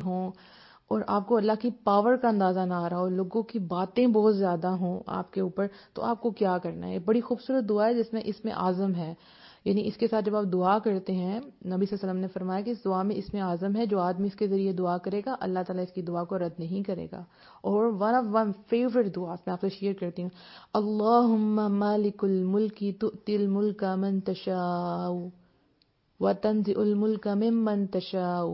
ہوں اور آپ کو اللہ کی پاور کا اندازہ نہ آ رہا ہو, لوگوں کی باتیں بہت زیادہ ہوں آپ کے اوپر, تو آپ کو کیا کرنا ہے؟ بڑی خوبصورت دعا ہے جس میں اس میں اعظم ہے. یعنی اس کے ساتھ جب آپ دعا کرتے ہیں, نبی صلی اللہ علیہ وسلم نے فرمایا کہ اس دعا میں اس میں اعظم ہے, جو آدمی اس کے ذریعے دعا کرے گا اللہ تعالیٰ اس کی دعا کو رد نہیں کرے گا. اور ون آف ون فیوریٹ دعا میں آپ سے شیئر کرتی ہوں, اللہم مالک الملک تؤتی الملک من تشاء وتنزع الملک ممن تشاء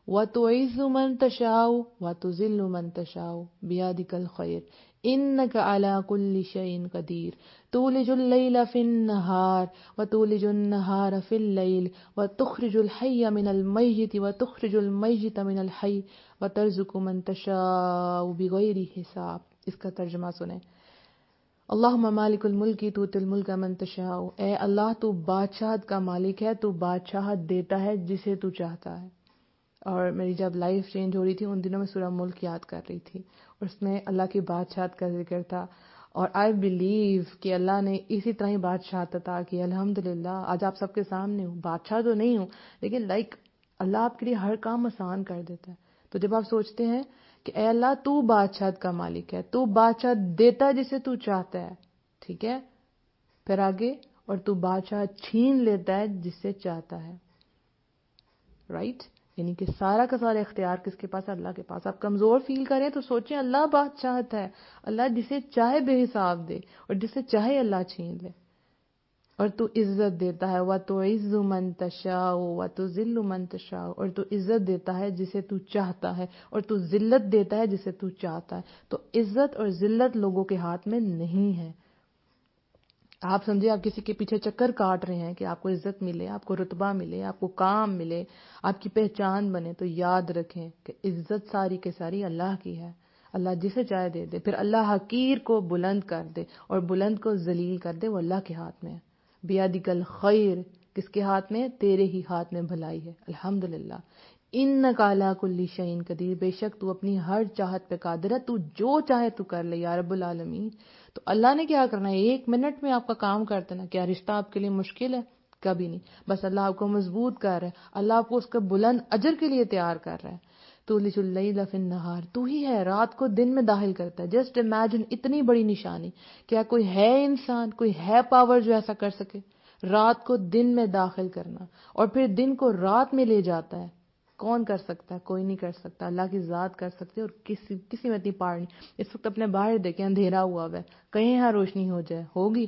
وتعز من تشاء وتذل من تشاء بيدك الخير إنك على كل شيء قدير تولج الليل في النهار وتولج النهار في الليل وتخرج الحي من الميت وتخرج الميت من الحي وترزق من تشاء بغير حساب. اس کا ترجمہ سنیں. اللہم مالک الملک تؤتی الملک من تشاء, اے اللہ تو بادشاہت کا مالک ہے, تو بادشاہت دیتا ہے جسے تو چاہتا ہے. اور میری جب لائف چینج ہو رہی تھی ان دنوں میں سورہ ملک یاد کر رہی تھی, اور اس میں اللہ کی بادشاہت کا ذکر تھا, اور آئی بلیو کہ اللہ نے اسی طرح ہی بادشاہت عطا کی. الحمدللہ آج آپ سب کے سامنے ہوں. بادشاہ تو نہیں ہوں لیکن اللہ آپ کے لیے ہر کام آسان کر دیتا ہے. تو جب آپ سوچتے ہیں کہ اے اللہ تو بادشاہت کا مالک ہے, تو بادشاہ دیتا ہے جسے تو چاہتا ہے, ٹھیک ہے, پھر آگے, اور تو بادشاہ چھین لیتا ہے جس سے چاہتا ہے, رائٹ. یعنی کہ سارا کا سارا اختیار کس کے پاس؟ اللہ کے پاس. آپ کمزور فیل کریں تو سوچیں اللہ بادشاہت ہے, اللہ جسے چاہے بے حساب دے اور جسے چاہے اللہ چھین لے. اور تو عزت دیتا ہے, وَتُعِزُّ مَن تَشَاءُ وَتُذِلُّ مَن تَشَاءُ, اور تو عزت دیتا ہے جسے تو چاہتا ہے اور تو ذلت دیتا ہے جسے تو چاہتا ہے. تو عزت اور ذلت لوگوں کے ہاتھ میں نہیں ہے. آپ سمجھے آپ کسی کے پیچھے چکر کاٹ رہے ہیں کہ آپ کو عزت ملے, آپ کو رتبہ ملے, آپ کو کام ملے, آپ کی پہچان بنے, تو یاد رکھیں کہ عزت ساری کے ساری اللہ کی ہے. اللہ جسے چاہے دے دے. پھر اللہ حقیر کو بلند کر دے اور بلند کو ذلیل کر دے, وہ اللہ کے ہاتھ میں ہے. بیادک الخیر, کس کے ہاتھ میں؟ تیرے ہی ہاتھ میں بھلائی ہے. الحمدللہ. انک علی کل شیء قدیر, بے شک تو اپنی ہر چاہت پہ قادر ہے, تو جو چاہے تو کر لے یا رب العالمین. تو اللہ نے کیا کرنا ہے؟ 1 منٹ میں آپ کا کام کر دینا. کیا رشتہ آپ کے لیے مشکل ہے؟ کبھی نہیں. بس اللہ آپ کو مضبوط کر رہا ہے, اللہ آپ کو اس کا بلند اجر کے لیے تیار کر رہا ہے. تولج اللیل فی النہار, تو ہی ہے رات کو دن میں داخل کرتا ہے. جسٹ امیجن, اتنی بڑی نشانی. کیا کوئی ہے انسان, کوئی ہے پاور جو ایسا کر سکے؟ رات کو دن میں داخل کرنا, اور پھر دن کو رات میں لے جاتا ہے. کون کر سکتا ہے؟ کوئی نہیں کر سکتا. اللہ کی ذات کر سکتے, اور کسی میں اتنی پاور نہیں. اس وقت اپنے باہر دیکھیں, اندھیرا ہوا ہے, کہیں یہاں روشنی ہو جائے, ہوگی؟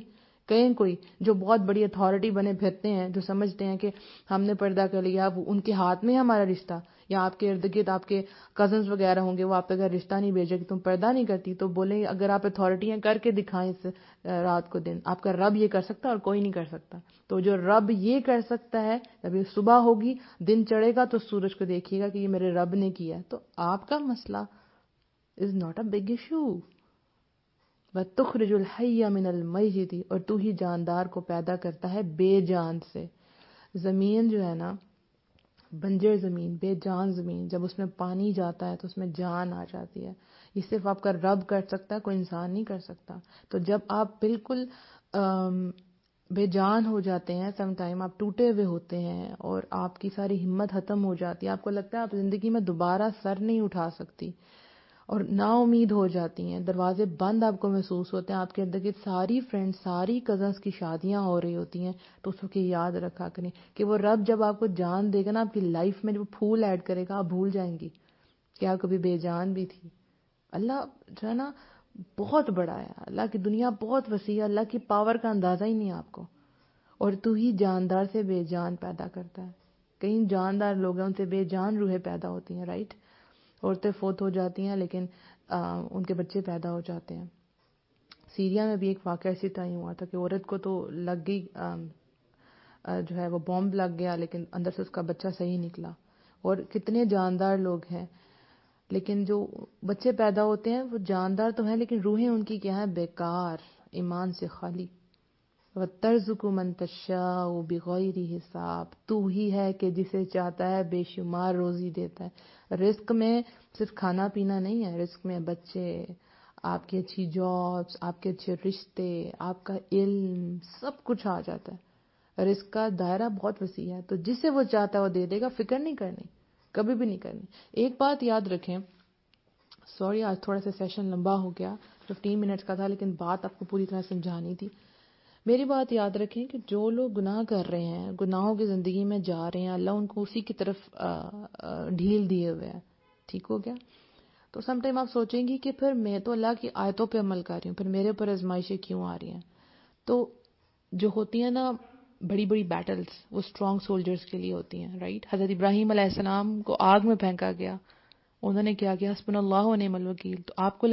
کہیں کوئی جو بہت بڑی اتھارٹی بنے پھرتے ہیں, جو سمجھتے ہیں کہ ہم نے پردہ کر لیا, وہ ان کے ہاتھ میں ہے ہمارا رشتہ. یا آپ کے ارد گرد آپ کے کزنز وغیرہ ہوں گے, وہ آپ کے گھر رشتہ نہیں بھیجے کہ تم پردہ نہیں کرتی, تو بولیں اگر آپ اتھارٹیاں کر کے دکھائیں اس رات کو دن, آپ کا رب یہ کر سکتا اور کوئی نہیں کر سکتا. تو جو رب یہ کر سکتا ہے, جب یہ صبح ہوگی, دن چڑھے گا, تو سورج کو دیکھیے گا کہ یہ میرے رب نے کیا ہے. تو آپ کا مسئلہ is not a big issue. وَتُخْرِجُ الْحَيَّ مِنَ الْمَيِّتِ, اور تو ہی جاندار کو پیدا کرتا ہے بے جان سے. زمین جو ہے نا, بنجر زمین, بے جان زمین, جب اس میں پانی جاتا ہے تو اس میں جان آ جاتی ہے. یہ صرف آپ کا رب کر سکتا ہے, کوئی انسان نہیں کر سکتا. تو جب آپ بالکل بے جان ہو جاتے ہیں, سم ٹائم آپ ٹوٹے ہوئے ہوتے ہیں اور آپ کی ساری ہمت ختم ہو جاتی ہے, آپ کو لگتا ہے آپ زندگی میں دوبارہ سر نہیں اٹھا سکتی, اور نا امید ہو جاتی ہیں, دروازے بند آپ کو محسوس ہوتے ہیں, آپ کے ارد گرد ساری فرینڈ, ساری کزنس کی شادیاں ہو رہی ہوتی ہیں, تو اس وقت یاد رکھا کریں کہ وہ رب جب آپ کو جان دے گا نا, آپ کی لائف میں جو پھول ایڈ کرے گا, آپ بھول جائیں گی کہ آپ کبھی بے جان بھی تھی. اللہ جو ہے نا بہت بڑا ہے, اللہ کی دنیا بہت وسیع ہے, اللہ کی پاور کا اندازہ ہی نہیں آپ کو. اور تو ہی جاندار سے بے جان پیدا کرتا ہے. کئی جاندار لوگ ہیں, ان سے بے جان روحیں پیدا ہوتی ہیں, رائٹ. عورتیں فوت ہو جاتی ہیں لیکن ان کے بچے پیدا ہو جاتے ہیں. سیریا میں بھی ایک واقعہ اسی طرح ہوا تھا کہ عورت کو تو لگ گئی, جو ہے وہ بومب لگ گیا, لیکن اندر سے اس کا بچہ صحیح نکلا. اور کتنے جاندار لوگ ہیں, لیکن جو بچے پیدا ہوتے ہیں وہ جاندار تو ہیں, لیکن روحیں ان کی کیا ہیں؟ بیکار, ایمان سے خالی. وَتَرْزُقُ مَن تَشَاءُ بِغَيْرِ حساب, تو ہی ہے کہ جسے چاہتا ہے بے شمار روزی دیتا ہے. رزق میں صرف کھانا پینا نہیں ہے, رزق میں بچے, آپ کی اچھی جابس, آپ کے اچھے رشتے, آپ کا علم, سب کچھ آ جاتا ہے. رزق کا دائرہ بہت وسیع ہے, تو جسے وہ چاہتا ہے وہ دے دے گا, فکر نہیں کرنی. کبھی بھی نہیں کرنی. ایک بات یاد رکھیں، سوری آج تھوڑا سا سیشن لمبا ہو گیا، 15 منٹس کا تھا، لیکن بات آپ کو پوری طرح سمجھانی تھی. میری بات یاد رکھیں کہ جو لوگ گناہ کر رہے ہیں، گناہوں کی زندگی میں جا رہے ہیں، اللہ ان کو اسی کی طرف ڈھیل دیے ہوئے ہیں. ٹھیک ہو گیا؟ تو سم ٹائم آپ سوچیں گی کہ پھر میں تو اللہ کی آیتوں پہ عمل کر رہی ہوں، پھر میرے اوپر آزمائشیں کیوں آ رہی ہیں؟ تو جو ہوتی ہیں نا بڑی بڑی بیٹلز، وہ اسٹرانگ سولجرز کے لیے ہوتی ہیں، رائٹ؟ حضرت ابراہیم علیہ السلام کو آگ میں پھینکا گیا، انہوں نے کیا کیا؟ حسبنا اللہ و نعم الوکیل. تو آپ کو